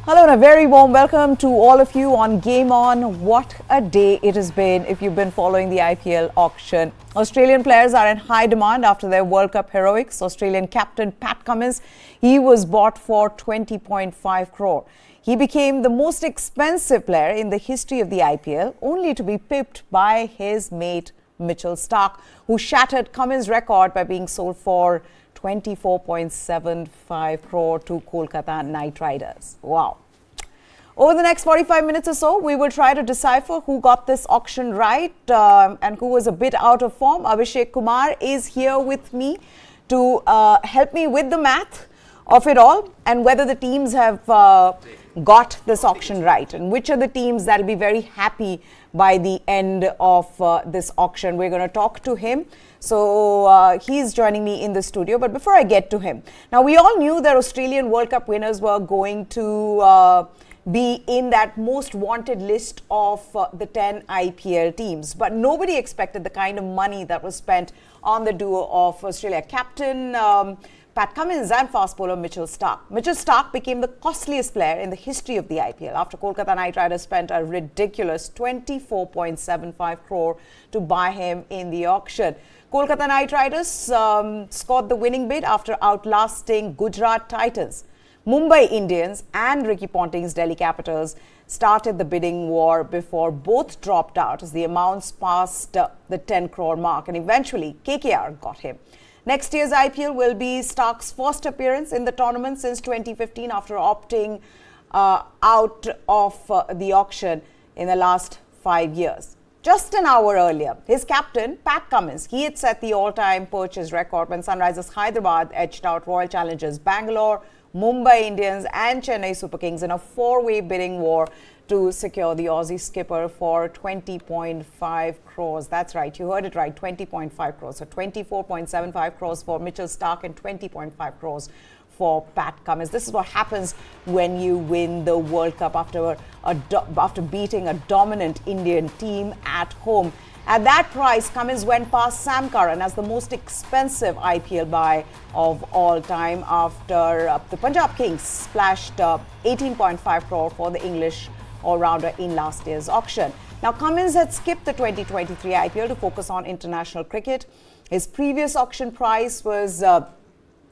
Hello and a very warm welcome to all of you on Game On. What a day it has been if you've been following the IPL auction. Australian players are in high demand after their World Cup heroics. Australian captain Pat Cummins, he was bought for 20.5 crore. He became the most expensive player in the history of the IPL, only to be pipped by his mate Mitchell Starc, who shattered Cummins' record by being sold for 24.75 crore to Kolkata Knight Riders. Wow. Over the next 45 minutes or so, we will try to decipher who got this auction right and who was a bit out of form. Abhishek Kumar is here with me to help me with the math of it all and whether the teams have got this auction right and which are the teams that will be very happy by the end of this auction. We're going to talk to him. So he's joining me in the studio. But before I get to him, now we all knew that Australian World Cup winners were going to be in that most wanted list of the 10 IPL teams. But nobody expected the kind of money that was spent on the duo of Australia captain Pat Cummins and fast bowler Mitchell Starc. Mitchell Starc became the costliest player in the history of the IPL after Kolkata Knight Riders spent a ridiculous 24.75 crore to buy him in the auction. Kolkata Knight Riders scored the winning bid after outlasting Gujarat Titans. Mumbai Indians and Ricky Ponting's Delhi Capitals started the bidding war before both dropped out as the amounts passed the 10 crore mark, and eventually KKR got him. Next year's IPL will be Starc's first appearance in the tournament since 2015 after opting out of the auction in the last 5 years. Just an hour earlier, his captain, Pat Cummins, he had set the all-time purchase record when Sunrisers Hyderabad edged out Royal Challengers Bangalore, Mumbai Indians and Chennai Super Kings in a four-way bidding war to secure the Aussie skipper for 20.5 crores. That's right, you heard it right, 20.5 crores. So 24.75 crores for Mitchell Starc and 20.5 crores for Pat Cummins. This is what happens when you win the World Cup after beating a dominant Indian team at home. At that price, Cummins went past Sam Curran as the most expensive IPL buy of all time after the Punjab Kings splashed 18.5 crore for the English all-rounder in last year's auction. Now, Cummins had skipped the 2023 IPL to focus on international cricket. His previous auction price was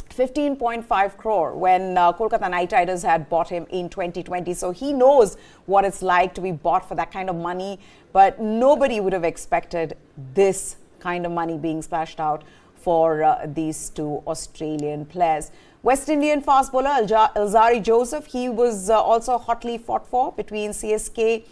15.5 crore when Kolkata Knight Riders had bought him in 2020. So he knows what it's like to be bought for that kind of money. But nobody would have expected this kind of money being splashed out for these two Australian players. West Indian fast bowler Alzari Joseph, he was also hotly fought for between CSK,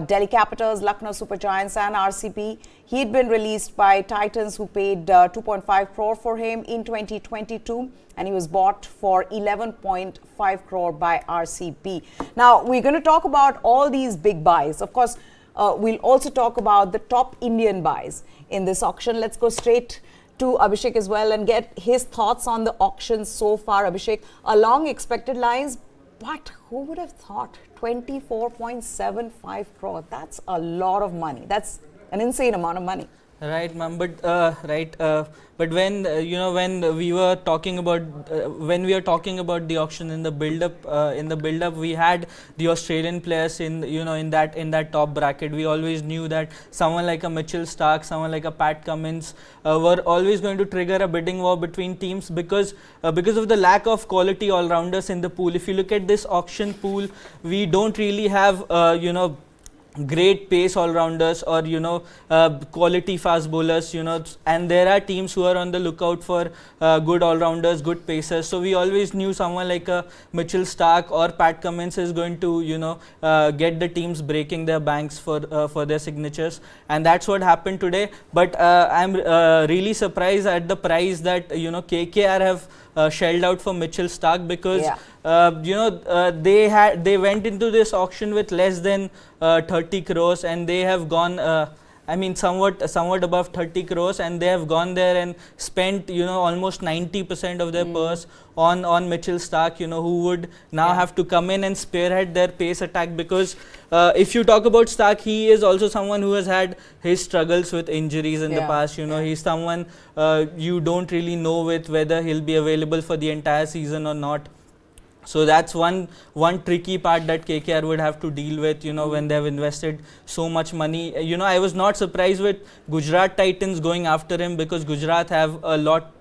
Delhi Capitals, Lucknow Super Giants and RCB. He had been released by Titans who paid 2.5 crore for him in 2022 and he was bought for 11.5 crore by RCB. Now, we're going to talk about all these big buys. Of course, we'll also talk about the top Indian buys in this auction. Let's go straight to Abhishek as well and get his thoughts on the auction so far. Abhishek, along expected lines, but who would have thought 24.75 crore? That's a lot of money. That's an insane amount of money. Right, ma'am. But but when when we were talking about the auction in the build-up, we had the Australian players in in that top bracket. We always knew that someone like a Mitchell Starc, someone like a Pat Cummins were always going to trigger a bidding war between teams because of the lack of quality all-rounders in the pool. If you look at this auction pool, we don't really have great pace all-rounders or quality fast bowlers, and there are teams who are on the lookout for good all-rounders, good pacers. So we always knew someone like Mitchell Starc or Pat Cummins is going to get the teams breaking their banks for their signatures, and that's what happened today. But I'm really surprised at the price that KKR have shelled out for Mitchell Starc because they went into this auction with less than 30 crores and they have gone somewhat above 30 crores and they have gone there and spent almost 90% of their purse on Mitchell Starc, who would now have to come in and spearhead their pace attack because if you talk about Starc, he is also someone who has had his struggles with injuries in the past. He's someone you don't really know with whether he'll be available for the entire season or not. So that's one tricky part that KKR would have to deal with, you know, when they've invested so much money. You know, I was not surprised with Gujarat Titans going after him, because Gujarat have a lot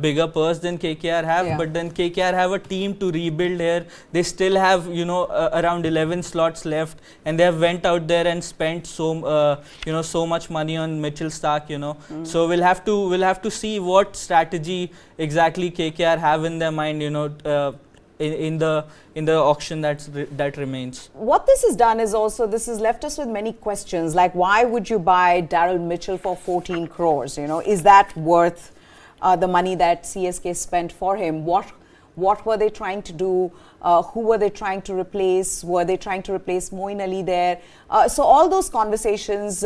bigger purse than KKR have. Yeah. But then KKR have a team to rebuild here. They still have, you know, around 11 slots left, and they have went out there and spent so much money on Mitchell Starc. You know, so we'll have to see what strategy exactly KKR have in their mind. You know. In the auction that remains. What this has done is also, this has left us with many questions, like why would you buy Daryl Mitchell for 14 crores? You know, is that worth the money that CSK spent for him? What were they trying to do? Who were they trying to replace? Were they trying to replace Moeen Ali there? So all those conversations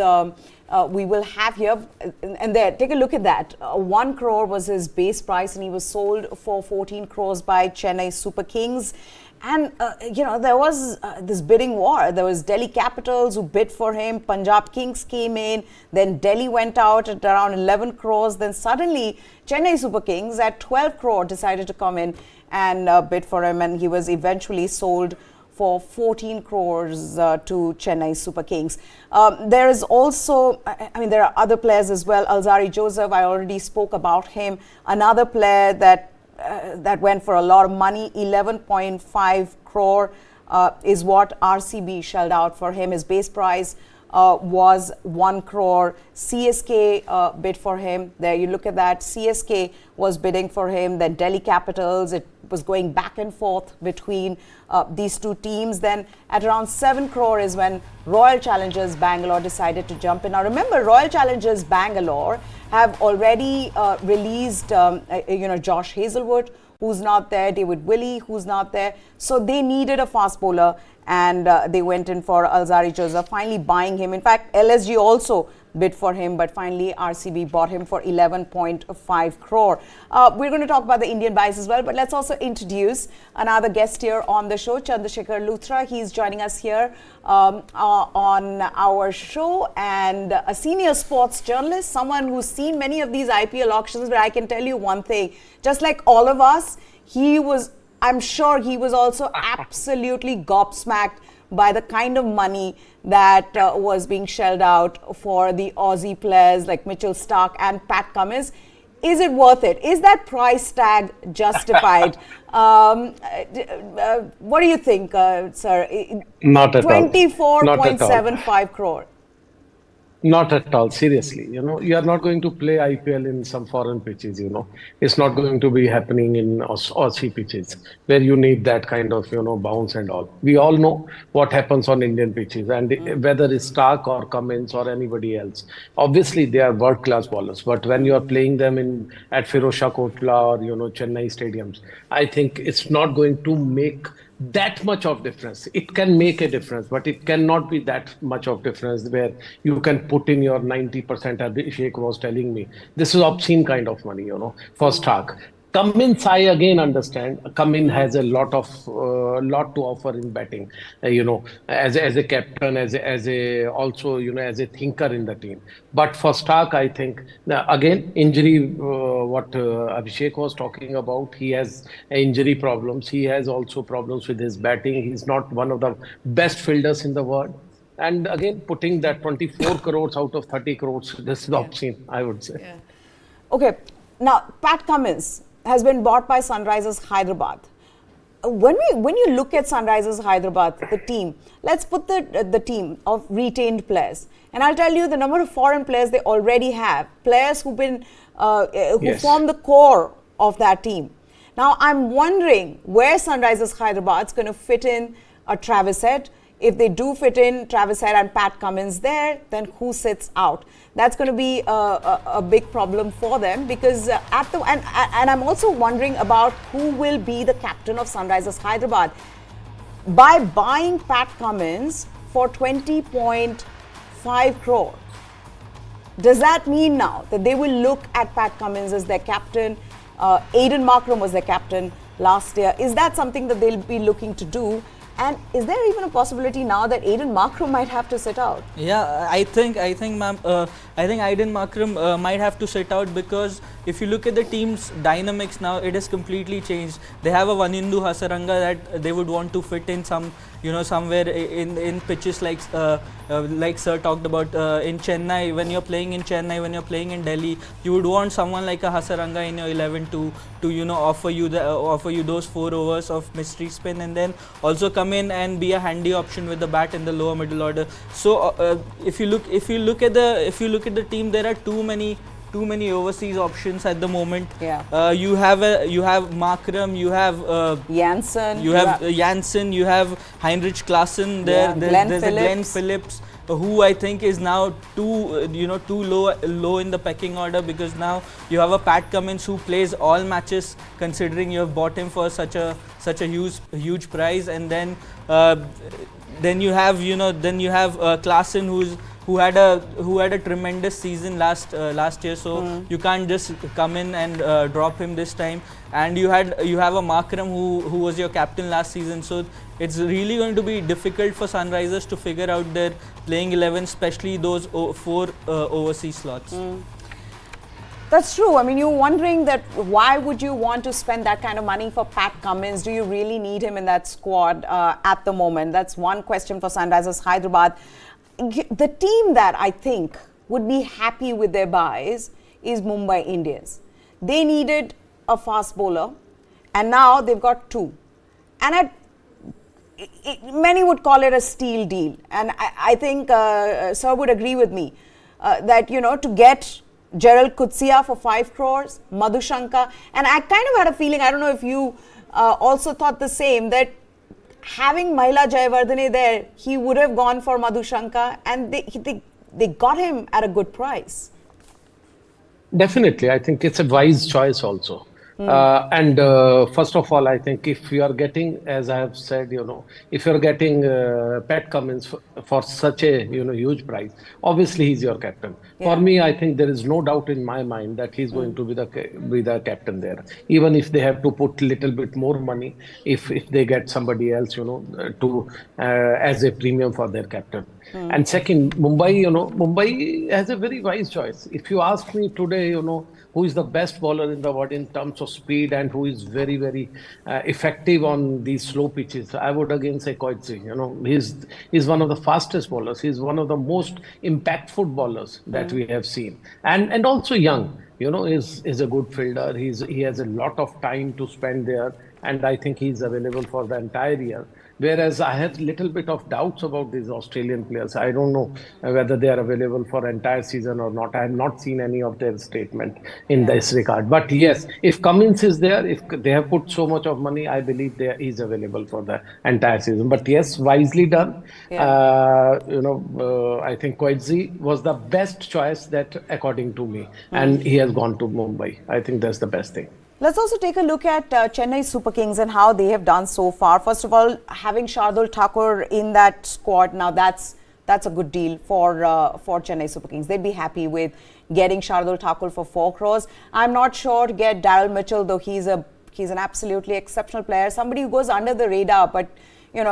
we will have here, and there, take a look at that. 1 crore was his base price, and he was sold for 14 crores by Chennai Super Kings. And, you know, there was this bidding war. There was Delhi Capitals who bid for him. Punjab Kings came in. Then Delhi went out at around 11 crores. Then suddenly Chennai Super Kings at 12 crore decided to come in and bid for him. And he was eventually sold for 14 crores to Chennai Super Kings. There is also, I mean, there are other players as well. Alzari Joseph, I already spoke about him. Another player that went for a lot of money, 11.5 crore is what RCB shelled out for him. His base price was 1 crore. CSK bid for him. There, you look at that. CSK was bidding for him. Then Delhi Capitals, it was going back and forth between these two teams. Then at around 7 crore is when Royal Challengers Bangalore decided to jump in. Now remember, Royal Challengers Bangalore have already released Josh Hazelwood, who's not there, David Willey, who's not there. So they needed a fast bowler, and they went in for Alzari Joseph, finally buying him. In fact, LSG also bid for him, but finally RCB bought him for 11.5 crore. We're going to talk about the Indian buys as well, but let's also introduce another guest here on the show, Chandrasekhar Luthra. He's joining us here on our show, and a senior sports journalist, someone who's seen many of these IPL auctions. But I can tell you one thing, just like all of us, I'm sure he was also absolutely gobsmacked by the kind of money that was being shelled out for the Aussie players like Mitchell Starc and Pat Cummins. Is it worth it? Is that price tag justified? What do you think, sir? Not at all. 24.75 crore. Not at all. Seriously, you know, you are not going to play IPL in some foreign pitches. You know, it's not going to be happening in Aussie pitches where you need that kind of, you know, bounce and all. We all know what happens on Indian pitches, and whether it's Starc or Cummins or anybody else. Obviously, they are world-class bowlers, but when you are playing them at Firozshah Kotla or, you know, Chennai stadiums, I think it's not going to make that much of difference. It can make a difference, but it cannot be that much of difference where you can put in your 90%. Abhishek was telling me this is obscene kind of money, you know, for Starc. Cummins, I again understand. Cummins has a lot to offer in batting, you know, as a captain, as a also, you know, as a thinker in the team. But for Starc, I think again injury. What Abhishek was talking about, he has injury problems. He has also problems with his batting. He's not one of the best fielders in the world. And again, putting that 24 crores out of 30 crores, this is obscene, I would say. Yeah. Okay, now Pat Cummins has been bought by Sunrisers Hyderabad. When you look at Sunrisers Hyderabad, the team, let's put the team of retained players, and I'll tell you the number of foreign players they already have, players who form the core of that team. Now I'm wondering where Sunrisers Hyderabad is going to fit in a Travis Head. If they do fit in Travis Head and Pat Cummins there, then who sits out? That's going to be a big problem for them, because and I'm also wondering about who will be the captain of Sunrisers Hyderabad. By buying Pat Cummins for 20.5 crore, does that mean now that they will look at Pat Cummins as their captain? Aiden Markram was their captain last year. Is that something that they'll be looking to do? And is there even a possibility now that Aiden Markram might have to sit out? Yeah, ma'am, I think Aiden Markram might have to sit out, because if you look at the team's dynamics now, it has completely changed. They have a Vanindu Hasaranga that they would want to fit in somewhere in pitches like Sir talked about in Chennai. When you're playing in Chennai, when you're playing in Delhi, you would want someone like a Hasaranga in your 11 to offer you those 4 overs of mystery spin, and then also come in and be a handy option with the bat in the lower middle order. So if you look at the team, there are too many overseas options at the moment. Yeah. You have Markram, you have Janssen, Janssen, you have Heinrich Klaassen. There's a Glenn Phillips, who I think is now too low in the pecking order, because now you have a Pat Cummins who plays all matches, considering you have bought him for such a huge price, and then you have Klaassen who had a tremendous season last year, so you can't just come in and drop him this time. And you have a Markram who was your captain last season, so it's really going to be difficult for Sunrisers to figure out their playing 11, especially those 4 overseas slots. That's true. I mean, you're wondering that why would you want to spend that kind of money for Pat Cummins? Do you really need him in that squad at the moment? That's one question for Sunrisers Hyderabad. The team that I think would be happy with their buys is Mumbai Indians. They needed a fast bowler, and now they've got 2. And many would call it a steal deal. And I think Sir would agree with me that, to get Gerald Kutsia for 5 crores, Madhushanka, and I kind of had a feeling, I don't know if you also thought the same, that having Mahila Jayawardene there, he would have gone for Madhushanka, and they got him at a good price. Definitely, I think it's a wise choice also. And first of all, I think if you are getting, as I have said, if you're getting Pat Cummins for such a huge price, obviously he's your captain. Yeah. For me, I think there is no doubt in my mind that he's going to be the captain there. Even if they have to put little bit more money, if they get somebody else, to as a premium for their captain. And second, Mumbai has a very wise choice. If you ask me today, who is the best bowler in the world in terms of speed and who is very, very effective on these slow pitches, I would again say Coetzee. He's one of the fastest bowlers. He's one of the most impactful bowlers that we have seen, and also young. Is a good fielder. He has a lot of time to spend there, and I think he's available for the entire year. Whereas I had little bit of doubts about these Australian players. I don't know whether they are available for entire season or not. I have not seen any of their statement in this regard. But yes, if Cummins is there, if they have put so much of money, I believe he's available for the entire season. But yes, wisely done. Yeah. I think Coetzee was the best choice that, according to me, and he has gone to Mumbai. I think that's the best thing. Let's also take a look at Chennai Super Kings and how they have done so far. First of all, having Shardul Thakur in that squad, now that's a good deal for Chennai Super Kings. They'd be happy with getting Shardul Thakur for 4 crores. I'm not sure to get Daryl Mitchell, though he's an absolutely exceptional player, somebody who goes under the radar, but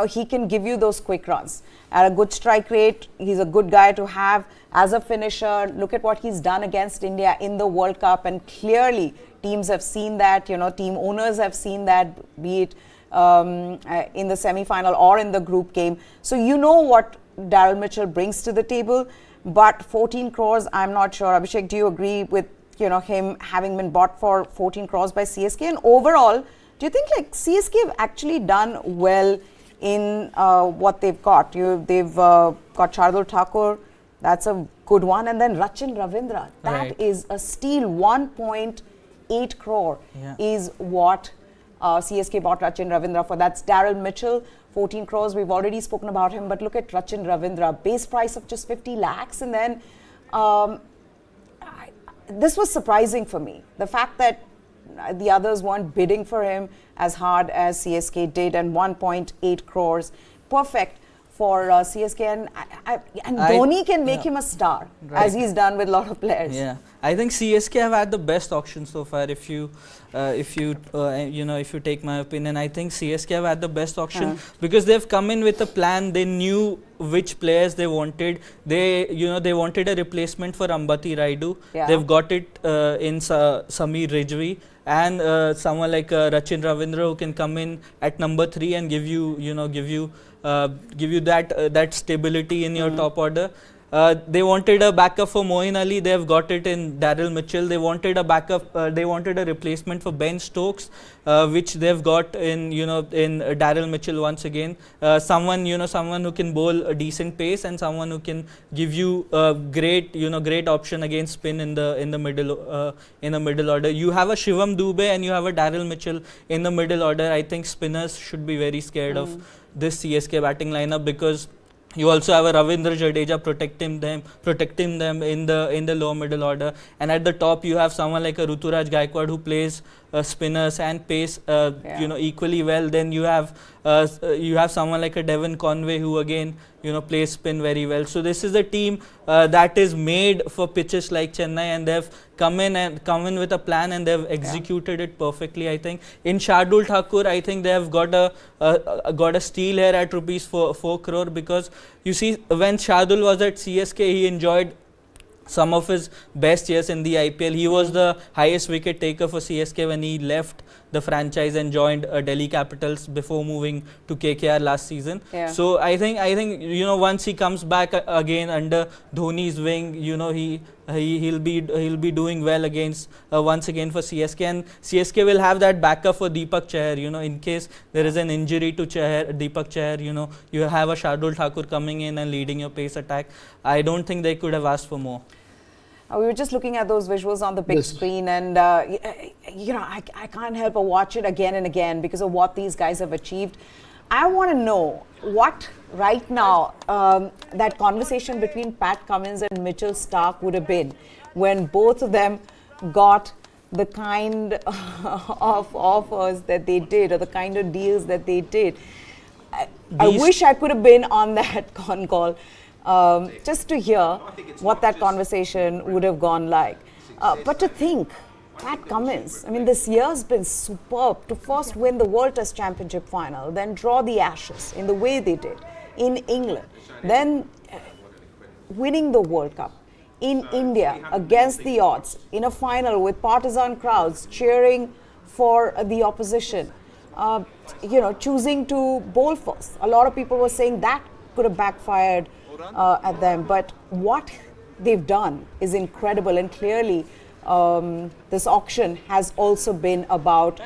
he can give you those quick runs at a good strike rate. He's a good guy to have as a finisher. Look at what he's done against India in the World Cup, and clearly teams have seen that, team owners have seen that, be it in the semi-final or in the group game. So what Daryl Mitchell brings to the table, but 14 crores, I'm not sure. Abhishek, do you agree with him having been bought for 14 crores by CSK? And overall, do you think CSK have actually done well in what they've got? They've got Shardul Thakur, that's a good one, and then Rachin Ravindra, that is a steal. 1.8 crore is what CSK bought Rachin Ravindra for. That's Daryl Mitchell, 14 crores. We've already spoken about him, but look at Rachin Ravindra, base price of just 50 lakhs. And then this was surprising for me, the fact that the others weren't bidding for him as hard as CSK did, and 1.8 crores. Perfect for CSK, and Dhoni can make him a star, as he's done with a lot of players. Yeah, I think CSK have had the best auction so far. If you take my opinion, I think CSK have had the best auction because they've come in with a plan. They knew which players they wanted. They wanted a replacement for Ambati Raidu. Yeah. They've got it in Samir Rijvi, and someone like Rachin Ravindra, who can come in at number 3 and give you that stability in your top order. They wanted a backup for Moeen Ali. They have got it in Daryl Mitchell. They wanted a backup. They wanted a replacement for Ben Stokes, which they've got in Daryl Mitchell once again. Someone who can bowl a decent pace and someone who can give you a great option against spin in the middle order. You have a Shivam Dubey and you have a Daryl Mitchell in the middle order. I think spinners should be very scared of this CSK batting lineup, because you also have a Ravindra Jadeja protecting them in the lower middle order, and at the top you have someone like a Ruturaj Gaikwad who plays spinners and pace equally well. Then you have someone like a Devon Conway who again plays spin very well. So this is a team that is made for pitches like Chennai, and they've come in with a plan and they've executed it perfectly. I think in Shardul Thakur, I think they have got a steal here at rupees 4 crore, because you see, when Shardul was at CSK, he enjoyed some of his best years in the IPL. He was the highest wicket taker for CSK when he left the franchise and joined Delhi Capitals before moving to KKR last season. Yeah. So I think once he comes back again under Dhoni's wing, he'll be doing well against once again for CSK, and CSK will have that backup for Deepak Chahar. In case there is an injury to Deepak Chahar, you have a Shardul Thakur coming in and leading your pace attack. I don't think they could have asked for more. We were just looking at those visuals on the big screen, and I can't help but watch it again and again because of what these guys have achieved. I want to know what right now that conversation between Pat Cummins and Mitchell Starc would have been when both of them got the kind of offers that they did, or the kind of deals that they did. I wish I could have been on that con call. Just to hear what that conversation would have gone like. But to think, Pat Cummins, I mean, this year's been superb to first win the World Test Championship final, then draw the Ashes in the way they did in England, then winning the World Cup in India against the odds in a final with partisan crowds cheering for the opposition, choosing to bowl first. A lot of people were saying that could have backfired at them, but what they've done is incredible, and clearly this auction has also been about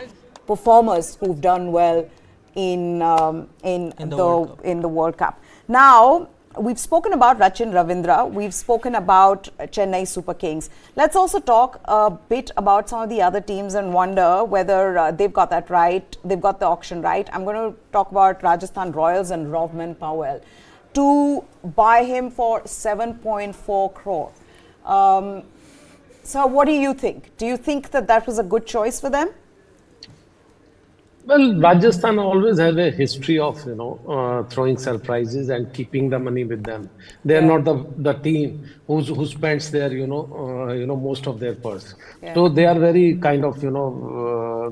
performers who've done well in the World Cup. Now, we've spoken about Rachin Ravindra, we've spoken about Chennai Super Kings. Let's also talk a bit about some of the other teams and wonder whether they've got that right, they've got the auction right. I'm going to talk about Rajasthan Royals and Rovman Powell to buy him for 7.4 crore. So what do you think? Do you think that was a good choice for them? Well, Rajasthan always have a history of throwing surprises and keeping the money with them. They are not the team who spends their most of their purse. Yeah. So they are very kind of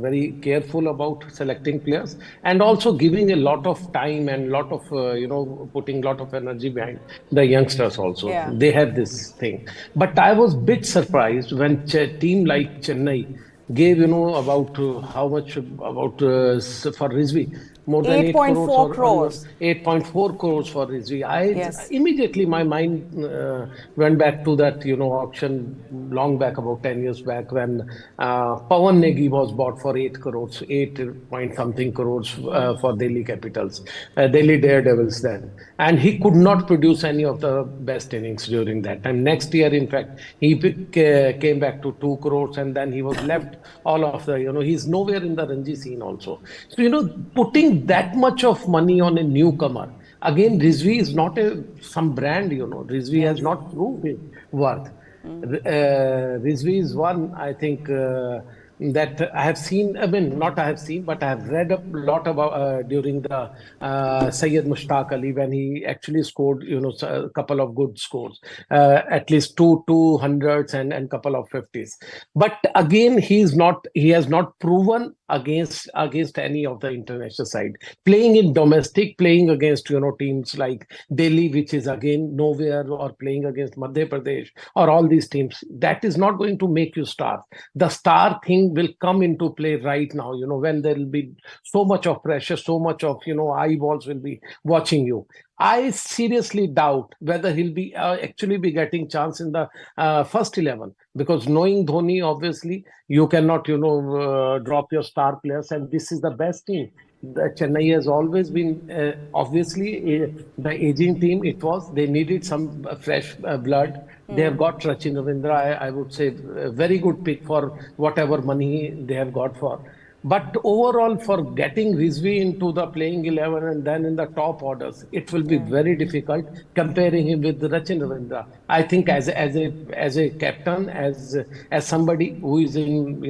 very careful about selecting players, and also giving a lot of time and lot of putting lot of energy behind the youngsters also. Yeah. They have this thing. But I was bit surprised when team like Chennai gave about how much about for Rizvi, more than 8.4 crores. 8.4 crores for Rizvi. Yes. Immediately my mind went back to that auction long back, about 10 years back, when Pawan Negi was bought for 8 crores, 8 point something crores for Delhi Capitals, Delhi Daredevils then, and he could not produce any of the best innings during that time. Next year, in fact, he came back to 2 crores, and then he was left all of the he's nowhere in the Ranji scene also. So putting that much of money on a newcomer. Again, Rizvi is not some brand, Rizvi has not proved his worth. Rizvi is one, I think, that I have seen, I mean, not I have seen, but I have read a lot about during the Syed Mushtaq Ali when he actually scored, a couple of good scores, at least two hundreds and couple of fifties. But again, he has not proven against any of the international side. Playing in domestic, playing against, teams like Delhi, which is again nowhere, or playing against Madhya Pradesh or all these teams, that is not going to make you star. The star thing will come into play right now, when there will be so much of pressure, so much of, eyeballs will be watching you. I seriously doubt whether he'll be actually be getting chance in the first 11, because knowing Dhoni, obviously you cannot, drop your star players, and this is the best team. The Chennai has always been obviously the aging team. They needed some fresh blood. They have got Sachin Ravindra. I would say a very good pick for whatever money they have got for. But overall, for getting Rizvi into the playing 11 and then in the top orders, it will be very difficult comparing him with Sachin Ravindra. I think as a captain, as somebody who is in,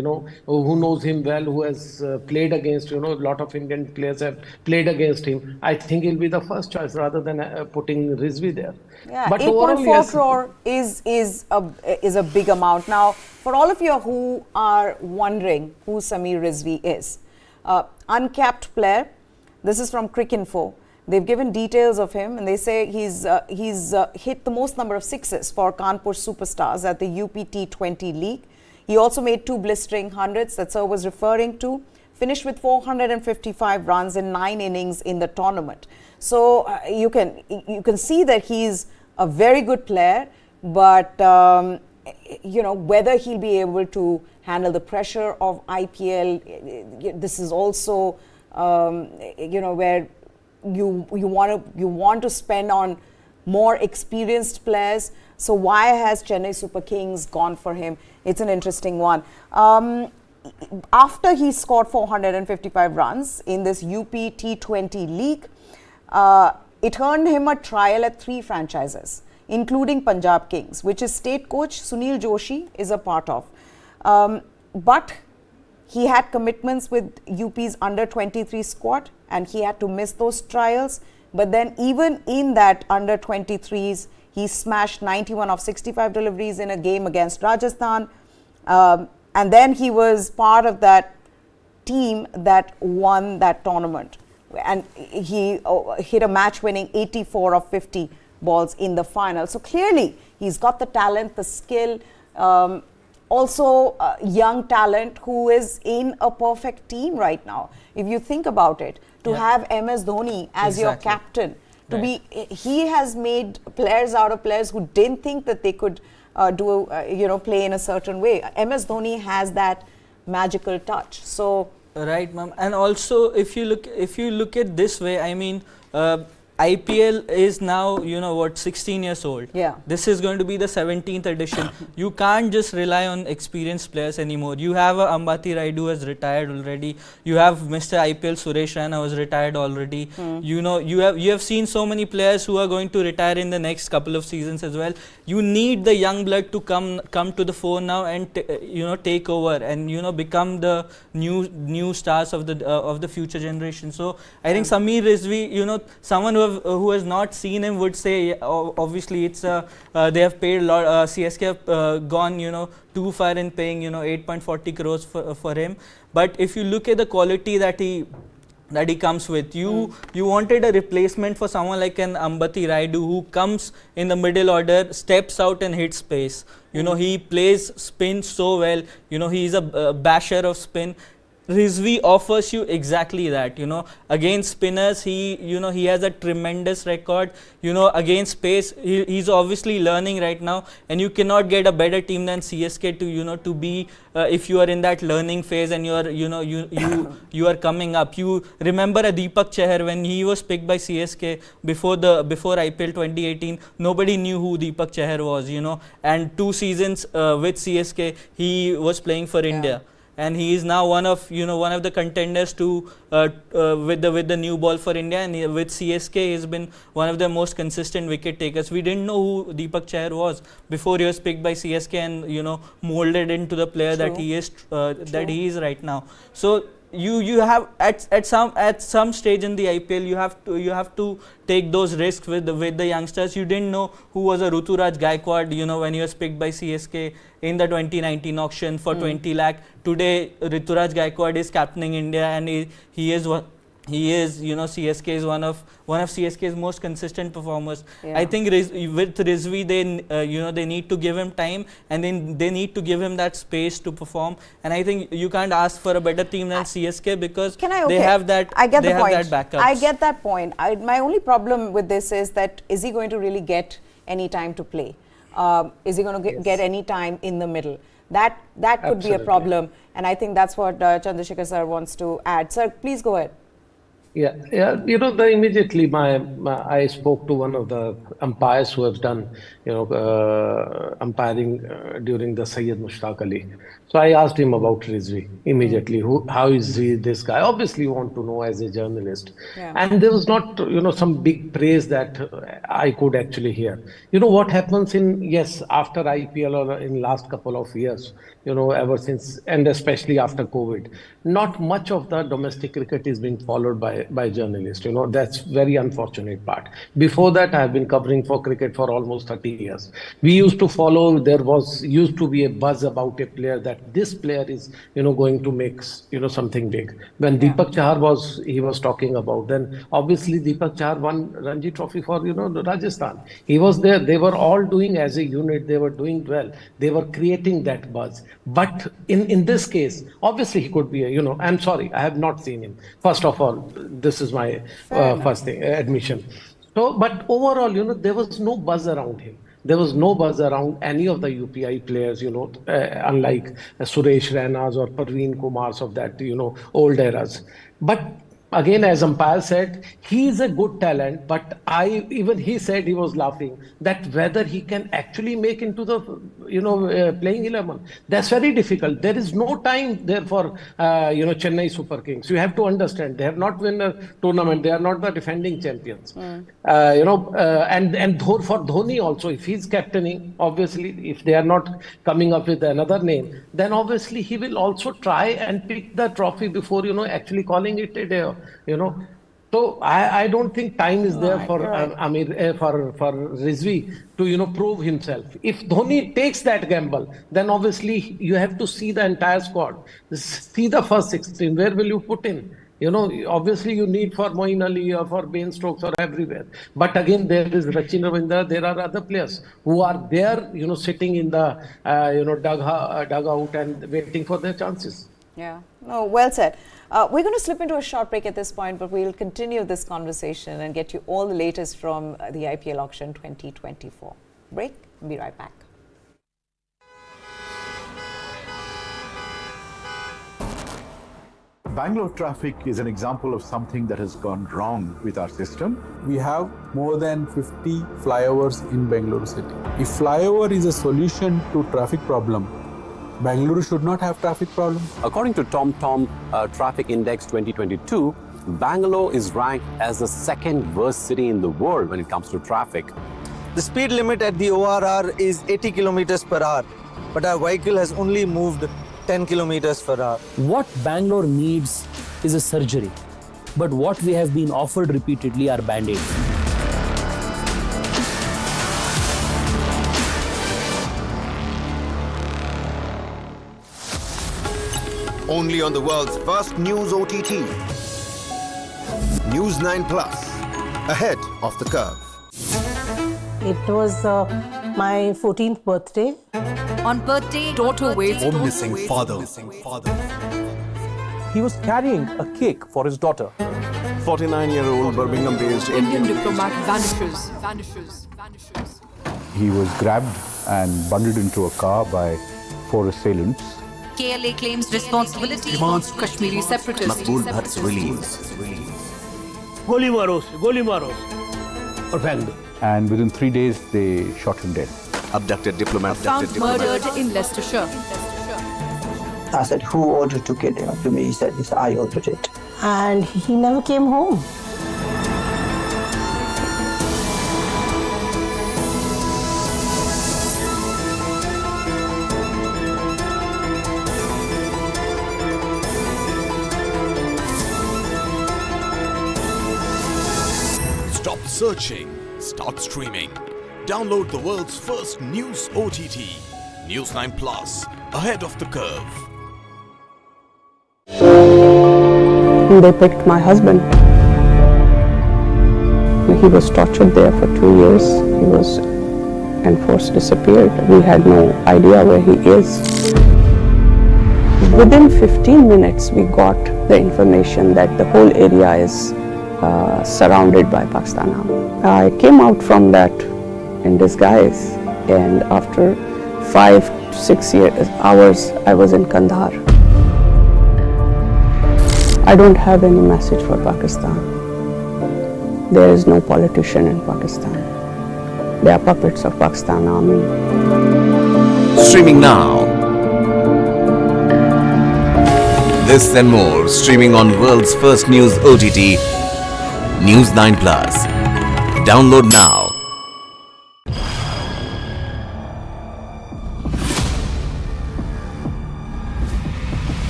who knows him well, who has played against, a lot of Indian players have played against him. I think he'll be the first choice rather than putting Rizvi there. Yeah, But 8.4 overall, yes. crore is a big amount. Now, for all of you who are wondering who Sameer Rizvi is, uncapped player. This is from Cricinfo. They've given details of him, and they say he's hit the most number of sixes for Kanpur Superstars at the UP T20 League. He also made 2 blistering hundreds that Sir was referring to. Finished with 455 runs in 9 innings in the tournament. So you can see that he's a very good player, but whether he'll be able to handle the pressure of IPL, this is also where you want to spend on more experienced players. So why has Chennai Super Kings gone for him? It's an interesting one. After he scored 455 runs in this UP T20 League, it earned him a trial at 3 franchises, including Punjab Kings, which his state coach Sunil Joshi is a part of. But he had commitments with UP's under-23 squad, and he had to miss those trials. But then even in that under-23s, he smashed 91 of 65 deliveries in a game against Rajasthan. And then he was part of that team that won that tournament. And he hit a match-winning 84 of 50 balls in the final. So clearly, he's got the talent, the skill, also young talent who is in a perfect team right now. If you think about it, to have MS Dhoni as your captain, he has made players out of players who didn't think that they could play in a certain way. MS Dhoni has that magical touch. So right, ma'am. And also, if you look at this way, I mean, IPL is now, 16 years old. Yeah. This is going to be the 17th edition. You can't just rely on experienced players anymore. You have a Ambati Raidu who has retired already. You have Mr. IPL Suresh Raina who has retired already. You have seen so many players who are going to retire in the next couple of seasons as well. You need the young blood to come to the fore now and take over and become the new stars of the future generation. So I think Sameer Rizvi, someone who has not seen him would say, obviously it's they have paid a lot. CSK have gone too far in paying 8.40 crores for him. But if you look at the quality that he comes with, you wanted a replacement for someone like an Ambati Raidu who comes in the middle order, steps out and hits pace. He plays spin so well. He's a basher of spin. Rizvi offers you exactly that. Against spinners, he has a tremendous record. Against pace, he's obviously learning right now, and you cannot get a better team than CSK to be if you are in that learning phase and you are you are coming up. You remember a Deepak Chahar when he was picked by CSK before IPL 2018. Nobody knew who Deepak Chahar was. And 2 seasons with CSK, he was playing for India. and he is now one of the contenders to with the new ball for India, and with CSK he's been one of the most consistent wicket takers. We didn't know who Deepak Chahar was before he was picked by CSK and molded into the player that he is right now. So you have at some stage in the IPL you have to take those risks with the youngsters. You didn't know who was a Ruturaj Gaikwad when he was picked by CSK in the 2019 auction for 20 lakh. Today Ruturaj Gaikwad is captaining India, and he is CSK is one of CSK's most consistent performers. I think with Rizvi they need to give him time, and then they need to give him that space to perform. And I think you can't ask for a better team than CSK because they have that. I get the point. That backups. I get that point. My only problem with this is that is he going to really get any time to play? Is he going to get any time in the middle? That could be a problem, and I think that's what Chandrasekhar sir wants to add. Sir, please go ahead. Yeah. Immediately I spoke to one of the umpires who have done, umpiring during the Syed Mushtaq Ali. So I asked him about Rizvi immediately. How is this guy? Obviously, you want to know as a journalist. And there was not, some big praise that I could actually hear. What happens after IPL or in last couple of years, ever since, and especially after COVID, not much of the domestic cricket is being followed by journalists. That's very unfortunate part. Before that, I have been covering for cricket for almost 30 years. We used to follow, used to be a buzz about a player that this player is, going to make, something big. When Deepak Chahar was talking about, then obviously Deepak Chahar won Ranji Trophy for, Rajasthan. He was there. They were all doing as a unit. They were doing well. They were creating that buzz. But in this case, obviously he could be I'm sorry, I have not seen him. First of all, this is my first thing, admission. So, but overall, there was no buzz around him. There was no buzz around any of the UPI players, unlike Suresh Rainas or Parveen Kumars of that, old eras. But again, as umpire said, he is a good talent, but he said he was laughing that whether he can actually make into the, playing 11. That's very difficult. There is no time there for, Chennai Super Kings. You have to understand, they have not won a tournament. They are not the defending champions. And for Dhoni also, if he's captaining, obviously, if they are not coming up with another name, then obviously he will also try and pick the trophy before, actually calling it a day. So I don't think time is there for for Rizvi to prove himself. If Dhoni takes that gamble, then obviously you have to see the entire squad. See the first 16. Where will you put in? Obviously you need for Moeen Ali or for Ben Stokes or everywhere. But again, there is Sachin Ravindra. There are other players who are there, sitting in the dugout and waiting for their chances. Yeah. No, well said. We're going to slip into a short break at this point, but we'll continue this conversation and get you all the latest from the IPL auction 2024. Break. We'll be right back. Bangalore traffic is an example of something that has gone wrong with our system. We have more than 50 flyovers in Bangalore city. If flyover is a solution to traffic problem, Bangalore should not have traffic problem. According to TomTom Traffic Index 2022, Bangalore is ranked as the second worst city in the world when it comes to traffic. The speed limit at the ORR is 80 kilometers per hour, but our vehicle has only moved 10 kilometers per hour. What Bangalore needs is a surgery, but what we have been offered repeatedly are band-aids. Only on the world's first news OTT. News 9 Plus, ahead of the curve. It was my 14th birthday. On birthday, daughter waits Home missing father. He was carrying a cake for his daughter. 49-year-old Birmingham-based Indian diplomat vanishes. He was grabbed and bundled into a car by 4 assailants. KLA claims responsibility. Demands Kashmiri separatists. Maqbool Bhatt's release. Goli maro, or bang. And within 3 days, they shot him dead. Abducted diplomat. Found murdered in Leicestershire. I said, who ordered to kill him? To me, he said, yes, I ordered it. And he never came home. Stop searching, start streaming. Download the world's first news OTT, News 9 Plus, ahead of the curve. They picked my husband. He was tortured there for 2 years. He was enforced disappeared. We had no idea where he is. Within 15 minutes, we got the information that the whole area is surrounded by Pakistan Army. I came out from that in disguise, and after 5 to 6 hours, I was in Kandahar. I don't have any message for Pakistan. There is no politician in Pakistan. They are puppets of Pakistan Army. Streaming now. This and more streaming on world's first news OTT, News 9 Plus. Download now.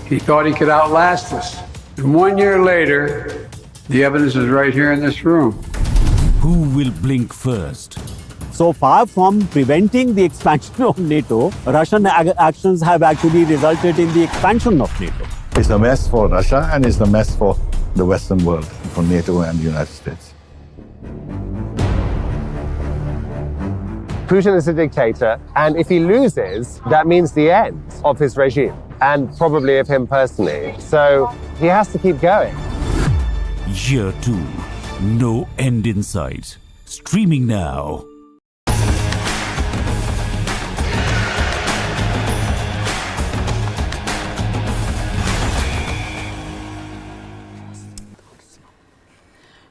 He thought he could outlast us. And 1 year later, the evidence is right here in this room. Who will blink first? So far from preventing the expansion of NATO, Russian actions have actually resulted in the expansion of NATO. It's a mess for Russia and it's a mess for the Western world, for NATO and the United States. Putin is a dictator, and if he loses, that means the end of his regime, and probably of him personally. So he has to keep going. Year 2, no end in sight. Streaming now.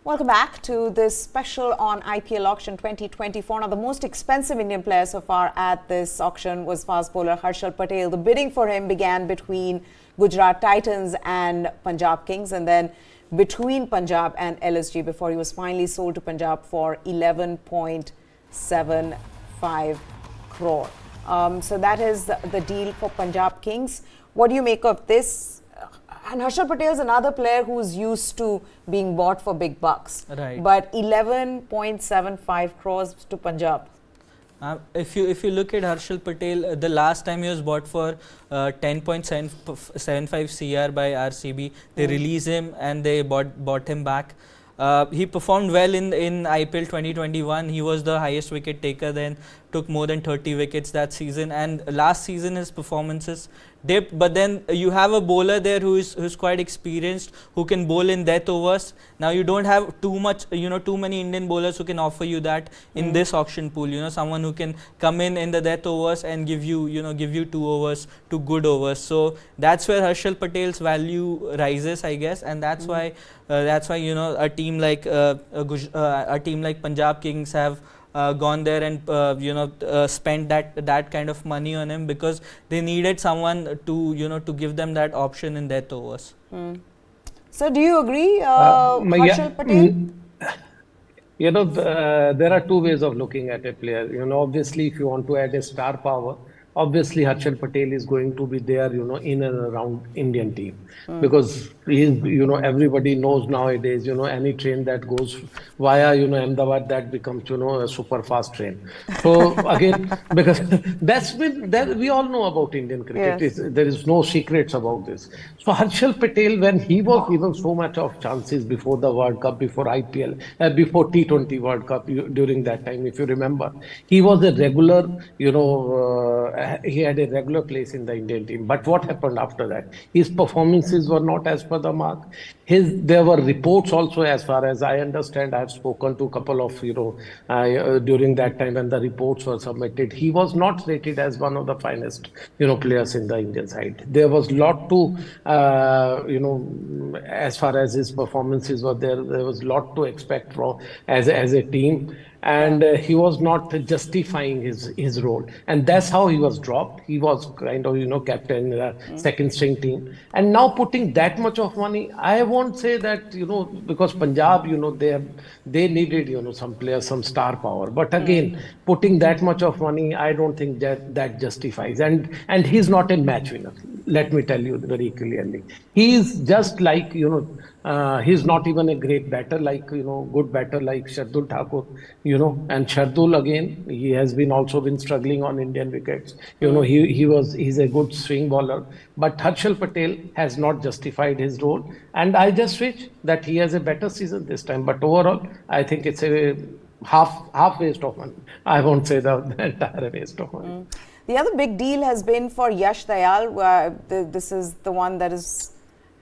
Welcome back to this special on IPL Auction 2024. Now, the most expensive Indian player so far at this auction was fast bowler Harshal Patel. The bidding for him began between Gujarat Titans and Punjab Kings, and then between Punjab and LSG before he was finally sold to Punjab for 11.75 crore. So that is the deal for Punjab Kings. What do you make of this? And Harshal Patel is another player who's used to being bought for big bucks. Right. But 11.75 crores to Punjab. If you look at Harshal Patel, the last time he was bought for 10.75 CR by RCB, they released him and they bought him back. He performed well in IPL 2021. He was the highest wicket taker then, took more than 30 wickets that season, and last season his performances dipped. But then you have a bowler there who's quite experienced, who can bowl in death overs. Now you don't have too many Indian bowlers who can offer you that in this auction pool. Someone who can come in the death overs and give you 2 overs, 2 good overs. So that's where Harshal Patel's value rises, I guess, and that's why a team like Punjab Kings have gone there and spent that kind of money on him, because they needed someone to give them that option in death overs. So do you agree, Harshal Patel? There are 2 ways of looking at a player. Obviously, if you want to add a star power, obviously Harshal Patel is going to be there, in and around Indian team, because he is, everybody knows nowadays, any train that goes via, Ahmedabad, that becomes, a super fast train. So again, because we all know about Indian cricket. Yes. There is no secrets about this. So Harshal Patel, when he was given so much of chances before the World Cup, before IPL, before T20 World Cup, during that time, if you remember, he was a regular, he had a regular place in the Indian team. But what happened after that? His performances were not as per the mark. There were reports also, as far as I understand. I have spoken to a couple of, during that time when the reports were submitted. He was not rated as one of the finest, players in the Indian side. There was lot to, as far as his performances were there was lot to expect from as a team. And he was not justifying his role, and that's how he was dropped. He was kind of captain in the second string team, and now putting that much of money, I won't say that because Punjab they needed some players, some star power, but again putting that much of money, I don't think that justifies. And he's not a match winner, let me tell you very clearly. He is just like he's not even a great batter, like good batter like Shardul Thakur, and Shardul again, he has also been struggling on Indian wickets. He's a good swing bowler, but Harshal Patel has not justified his role, and I just wish that he has a better season this time. But overall, I think it's a half waste of money. I won't say the entire waste of money. The other big deal has been for Yash Dayal. This is the one that has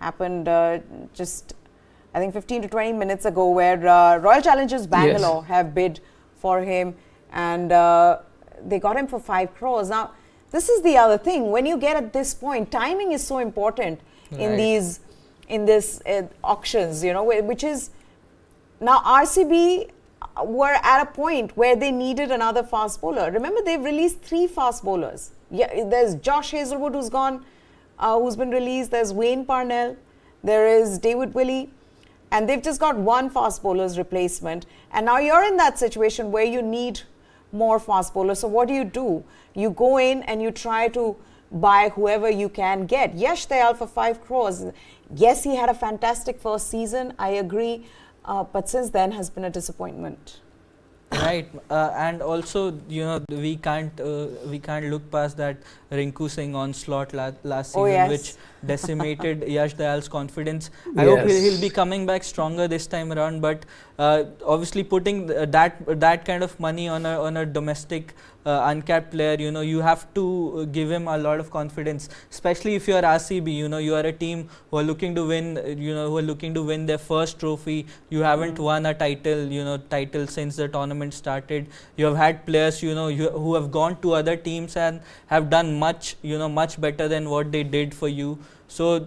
happened just, I think, 15 to 20 minutes ago, where Royal Challengers Bangalore have bid for him, and they got him for 5 crores. Now, this is the other thing. When you get at this point, timing is so important in these auctions, which is now RCB were at a point where they needed another fast bowler. Remember, they've released 3 fast bowlers. Yeah, there's Josh Hazelwood who's gone, who's been released. There's Wayne Parnell. There is David Willey. And they've just got 1 fast bowler's replacement. And now you're in that situation where you need more fast bowlers. So what do? You go in and you try to buy whoever you can get. Yash Dayal for 5 crores. Yes, he had a fantastic first season, I agree. But since then has been a disappointment. Right, and also we can't look past that Rinku Singh onslaught last season, which decimated Yash Dayal's confidence. I hope he'll be coming back stronger this time around. But obviously, putting that kind of money on a domestic uncapped player, you have to give him a lot of confidence. Especially if you are RCB, you are a team who are looking to win, their first trophy. You haven't won a title since the tournament started. You have had players, who have gone to other teams and have done much better than what they did for you. So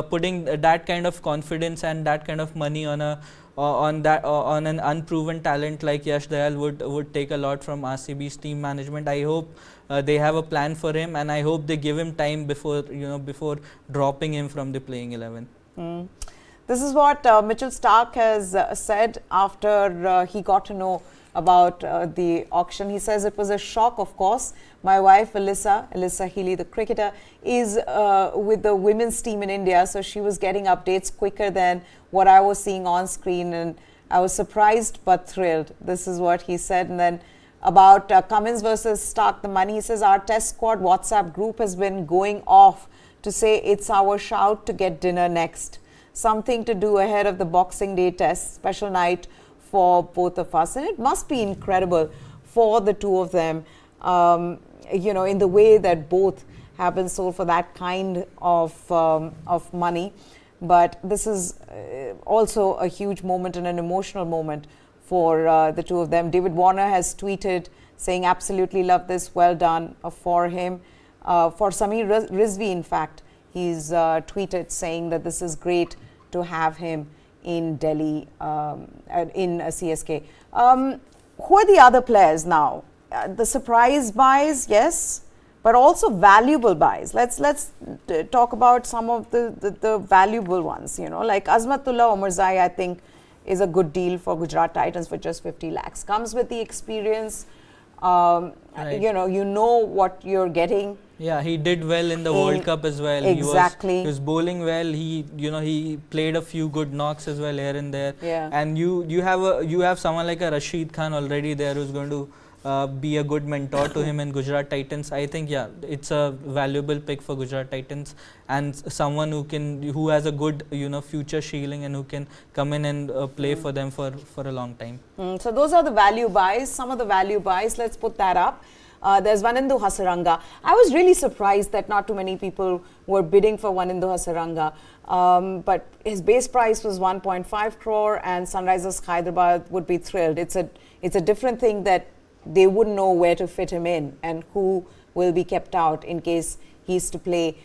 putting that kind of confidence and that kind of money on an unproven talent like Yash Dayal would take a lot from RCB's team management. I hope they have a plan for him, and I hope they give him time before dropping him from the playing 11. This is what Mitchell Starc has said after he got to know about the auction. He says, it was a shock, of course. My wife, Alyssa Healy, the cricketer, is with the women's team in India, so she was getting updates quicker than what I was seeing on screen, and I was surprised but thrilled. This is what he said. And then about Cummins versus Starc, the money, he says, our test squad WhatsApp group has been going off to say it's our shout to get dinner next. Something to do ahead of the Boxing Day test, special night for both of us. And it must be incredible for the two of them, in the way that both have been sold for that kind of money. But this is also a huge moment and an emotional moment for the two of them. David Warner has tweeted saying, absolutely love this, well done for him. For Samir Rizvi, in fact, he's tweeted saying that this is great to have him in Delhi, in CSK. Who are the other players now? The surprise buys, yes, but also valuable buys. Let's talk about some of the valuable ones. Like Azmatullah Omarzai, I think, is a good deal for Gujarat Titans for just 50 lakhs. Comes with the experience. Right. You know what you're getting. Yeah, he did well in the World Cup as well. Exactly. He was bowling well. He played a few good knocks as well here and there. Yeah. And you have someone like a Rashid Khan already there who's going to be a good mentor to him in Gujarat Titans. I think it's a valuable pick for Gujarat Titans, and someone who has a good future shielding and who can come in and play for them for a long time. So those are the value buys. Some of the value buys. Let's put that up. There's Vanindu Hasaranga. I was really surprised that not too many people were bidding for Vanindu Hasaranga. But his base price was 1.5 crore and Sunrisers Hyderabad would be thrilled. It's a different thing that they wouldn't know where to fit him in and who will be kept out in case he's to play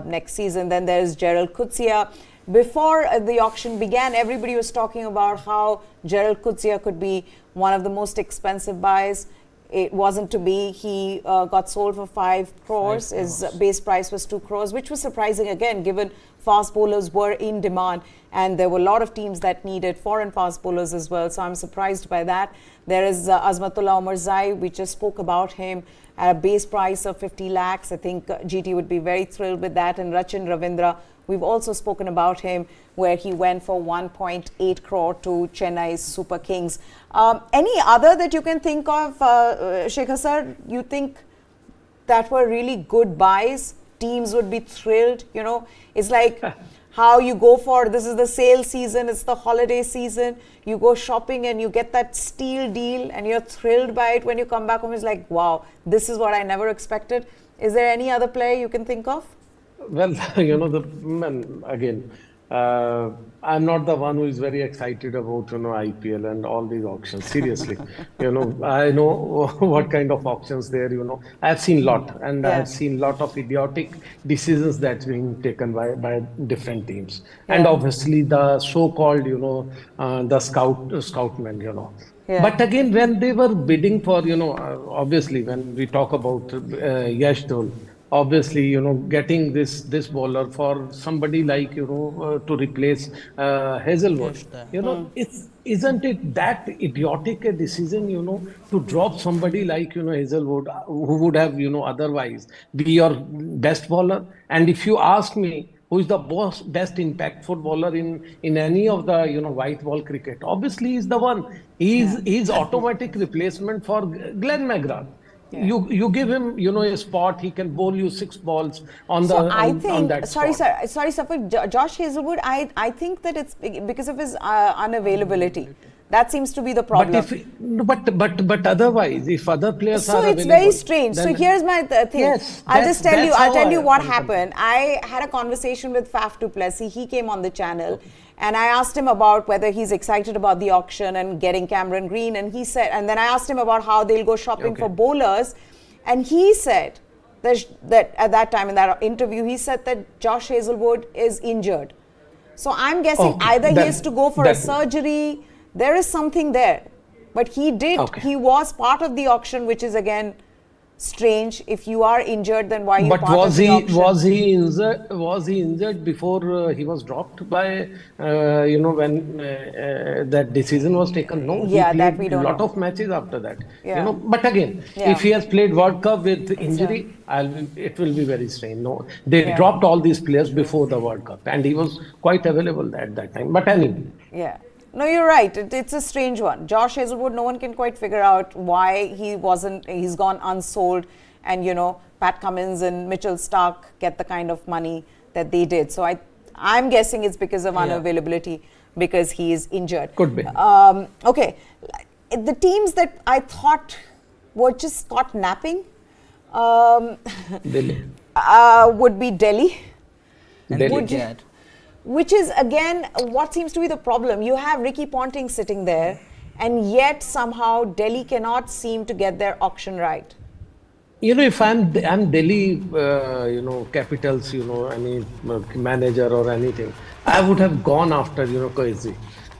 next season. Then there's Gerald Coetzee. Before the auction began, everybody was talking about how Gerald Coetzee could be one of the most expensive buys. It wasn't to be. He got sold for 5 crores. His base price was 2 crores, which was surprising again, given fast bowlers were in demand and there were a lot of teams that needed foreign fast bowlers as well. So I'm surprised by that. There is Azmatullah Omarzai. We just spoke about him at a base price of 50 lakhs. I think GT would be very thrilled with that. And Rachin Ravindra, we've also spoken about him, where he went for 1.8 crore to Chennai's Super Kings. Any other that you can think of, Shekhar sir, you think that were really good buys? Teams would be thrilled, you know? It's like how you go for, this is the sale season, it's the holiday season, you go shopping and you get that steal deal and you're thrilled by it. When you come back home, it's like, wow, this is what I never expected. Is there any other player you can think of? Well, you know, again, I'm not the one who is very excited about, you know, IPL and all these auctions. Seriously, you know, I know what kind of auctions there, you know. I've seen lot and I've seen lot of idiotic decisions that's being taken by different teams. And obviously the so-called, you know, the scoutmen, you know. But again, when they were bidding for, you know, obviously when we talk about Yash Dole, obviously, you know, getting this bowler for somebody like, you know, to replace Hazelwood, you know, isn't it that idiotic a decision, you know, to drop somebody like, you know, Hazelwood, who would have, you know, otherwise be your best bowler? And if you ask me, who is the best impactful bowler in any of the, you know, white ball cricket? Obviously, he's the one. He's automatic replacement for Glenn McGrath. You give him, you know, a spot, he can bowl you 6 balls on the on that sorry spot. sir, for Josh Hazelwood, I think that it's because of his unavailability. That seems to be the problem. But otherwise, if other players are available, so it's very strange. So here's my thing. Yes, I'll tell you what happened. I had a conversation with Faf du Plessis. He came on the channel. And I asked him about whether he's excited about the auction and getting Cameron Green. And he said, and then I asked him about how they'll go shopping for bowlers. And he said that at that time in that interview, he said that Josh Hazelwood is injured. So I'm guessing either he has to go for a surgery. There is something there. But he was part of the auction, which is again strange. If you are injured, then why are you part of the auction? Was he injured before he was dropped by, you know, when that decision was taken? No, he played that we don't lot know. Of matches after that. You know, but again, if he has played World Cup with injury, it will be very strange. No, they dropped all these players before the World Cup, and he was quite available at that time. But anyway. Yeah. No, you're right. It's a strange one. Josh Hazelwood, no one can quite figure out why he's gone unsold. And, you know, Pat Cummins and Mitchell Starc get the kind of money that they did. So I'm guessing it's because of unavailability, because he is injured. Could be. Okay. The teams that I thought were just caught napping Delhi. Would be Delhi. And which is, again, what seems to be the problem. You have Ricky Ponting sitting there, and yet somehow Delhi cannot seem to get their auction right. You know, if I'm Delhi, you know, Capitals, you know, any manager or anything, I would have gone after, you know, Coetzee.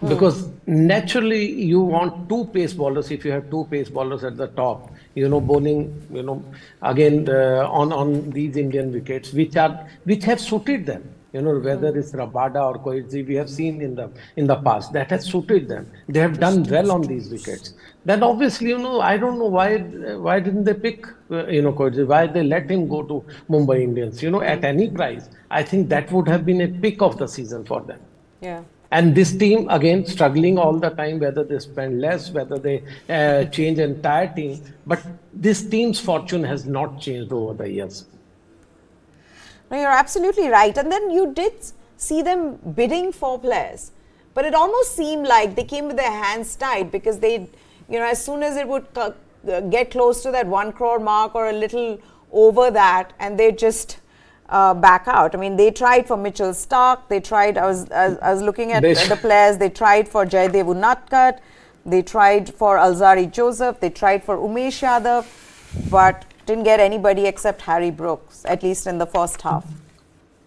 Because naturally you want 2 pace bowlers. If you have 2 pace bowlers at the top, you know, bowling, you know, again on these Indian wickets, which have suited them. You know, whether it's Rabada or Coetzee, we have seen in the past that has suited them. They have done well on these wickets. Then obviously, you know, I don't know why didn't they pick, you know, Coetzee? Why they let him go to Mumbai Indians? You know, at any price, I think that would have been a pick of the season for them. Yeah. And this team, again, struggling all the time, whether they spend less, whether they change entire team. But this team's fortune has not changed over the years. No, you're absolutely right. And then you did see them bidding for players. But it almost seemed like they came with their hands tied, because they, you know, as soon as it would get close to that 1 crore mark or a little over that, and they just back out. I mean, they tried for Mitchell Starc. They tried. I was looking at the players. They tried for Jaydev Unadkat. They tried for Alzari Joseph. They tried for Umesh Yadav, but didn't get anybody except Harry Brooks, at least in the first half.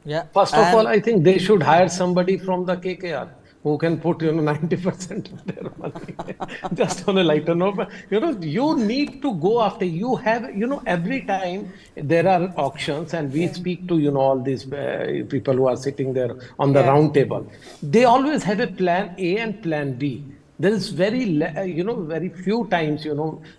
Yeah. First of all, I think they should hire somebody from the KKR who can put 90% of their money just on a lighter note. But you need to go after. You have every time there are auctions, and we speak to all these people who are sitting there on the round table. They always have a plan A and plan B. There is very few times,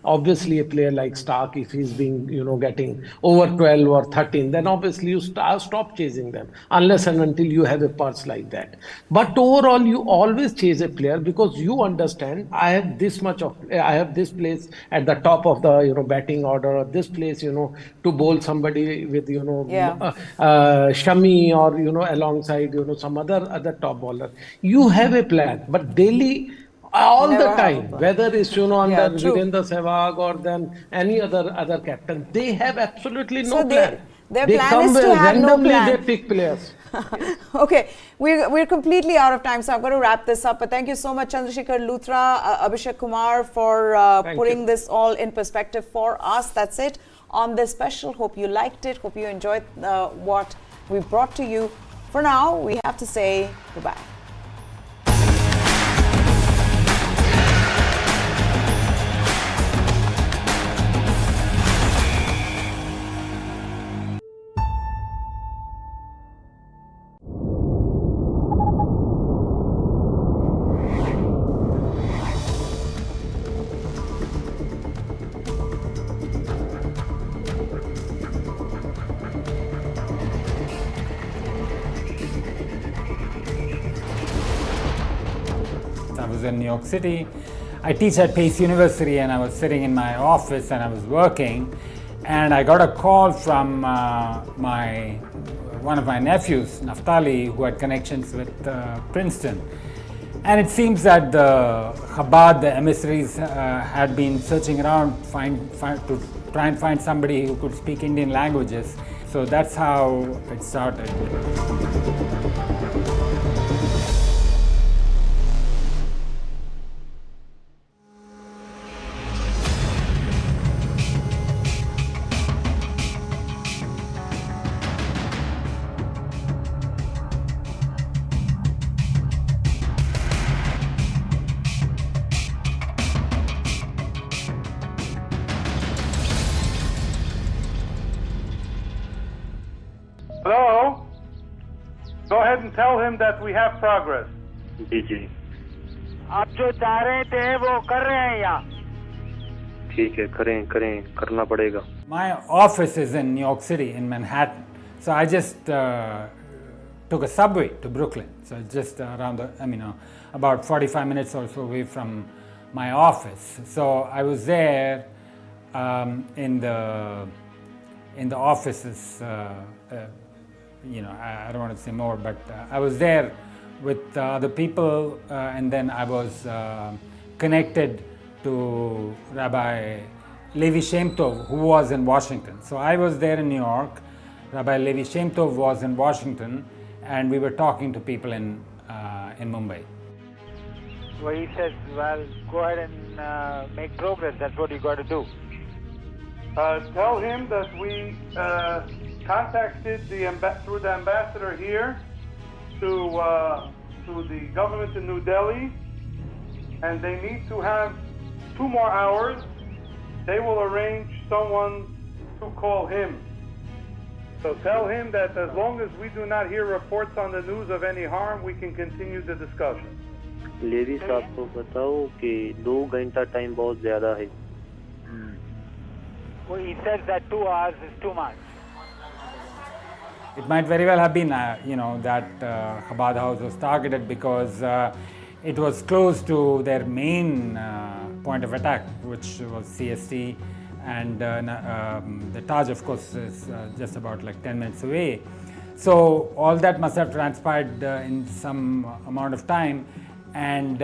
obviously a player like Starc, if he's being, getting over 12 or 13, then obviously you stop chasing them unless and until you have a purse like that. But overall, you always chase a player because you understand, I have this place at the top of the, batting order, or this place, to bowl somebody with, Shami or, alongside, some other top bowler. You have a plan, but daily, all the time, whether it's under Virendra Sehwag or then any other captain, they have absolutely no plan. Their plan is to have no plan. They pick players. Okay, we're completely out of time, so I'm going to wrap this up. But thank you so much, Chandrasekhar Luthra, Abhishek Kumar, for putting this all in perspective for us. That's it on this special. Hope you liked it. Hope you enjoyed what we brought to you. For now, we have to say goodbye. In New York City. I teach at Pace University, and I was sitting in my office and I was working, and I got a call from one of my nephews, Naftali, who had connections with Princeton. And it seems that the Chabad, the emissaries, had been searching around to try and find somebody who could speak Indian languages. So that's how it started. Hello? Go ahead and tell him that we have progress. जी आप जो चाह रहे थे वो कर रहे हैं यहाँ. ठीक है करें करना पड़ेगा. My office is in New York City, in Manhattan. So I just took a subway to Brooklyn. So it's just around about 45 minutes or so away from my office. So I was there in the offices. I don't want to say more, but I was there with other people, and then I was connected to Rabbi Levi Shem Tov, who was in Washington. So I was there in New York, Rabbi Levi Shem Tov was in Washington, and we were talking to people in Mumbai. Well, he says, well, go ahead and make progress. That's what you got to do. Tell him that we contacted through the ambassador here to the government in New Delhi, and they need to have 2 more hours. They will arrange someone to call him. So tell him that as long as we do not hear reports on the news of any harm, we can continue the discussion. Levi साहब को बताओ कि 2 घंटा time बहुत ज़्यादा है. Well, he says that 2 hours is too much. It might very well have been, that Chabad House was targeted because it was close to their main point of attack, which was CST, and the Taj, of course, is just about 10 minutes away. So all that must have transpired in some amount of time, and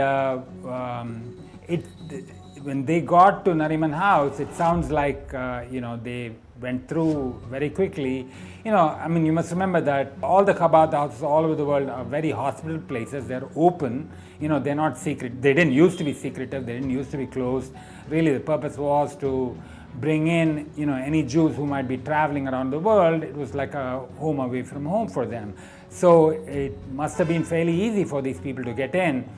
when they got to Nariman House, it sounds like, they went through very quickly. You must remember that all the Chabad houses all over the world are very hospitable places. They're open, they're not secret. They didn't used to be secretive, they didn't used to be closed. Really, the purpose was to bring in, any Jews who might be traveling around the world. It was like a home away from home for them. So it must have been fairly easy for these people to get in.